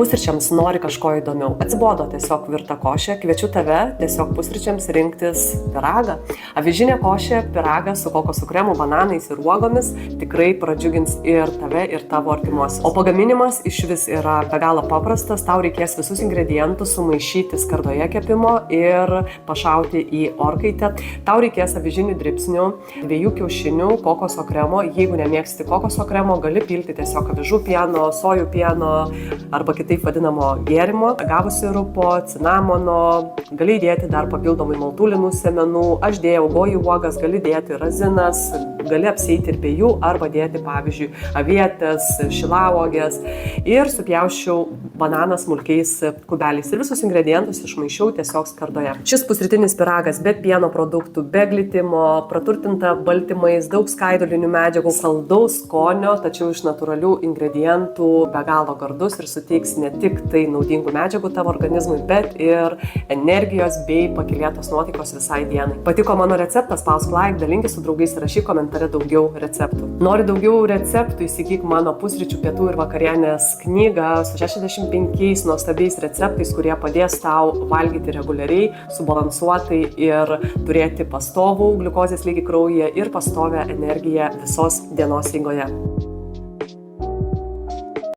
pusryčiams nori kažko įdomiau. Atsibodo tiesiog virta košė, kviečiu tave tiesiog pusryčiams rinktis pyragą. Avižinė košė, pyragas su kokosų kremu, bananais ir uogomis tikrai pradžiugins ir tave, ir tavo artimuosius. O pagaminimas iš vis yra be galo paprastas, tau reikės visus ingredientus sumaišyti skardoje kepimo ir pašauti į orkaitę. Tau reikės avižinių dribsnių, 2 kiaušinių, kokoso kremo. Jeigu nemėgsti kokoso kremo, gali pilti tiesiog avižų pieno, sojų pieno arba kitaip vadinamo gėrimo, agavų sirupo, cinamono, gali įdėti dar papildomai maltūlinų sėmenų, aš dėjau gojų uogas, gali dėti razinas, gali apsieiti ir be jų, arba dėti, pavyzdžiui, avietės, šilauogės ir supjausčiau bananą smulkiais kubeliais ir visus ingredientus išmaišiau tiesiog skardoje. Šis pusrytinis pyragas be pieno produktų, be glitimo, praturtinta baltymais, daug skaidulinių medžiagų, saldaus skonio, tačiau iš natūralių ingredientų, be galo gardus ir suteiks ne tik tai naudingų medžiagų tavo organizmui, bet ir energijos bei pakylėtos nuotaikos visai dienai. Patiko mano receptas, spausk like, dalinkis su draugais ir rašyk komentare daugiau receptų. Nori daugiau receptų, įsigyk mano pusryčių, pietų ir vakarienės knygą su 65 nuostabiais receptais, kurie padės tau valgyti reguliariai, subalansuotai ir turėti pastovų gliukozės lygį kraujyje ir pastovę energiją visos dienos eigoje.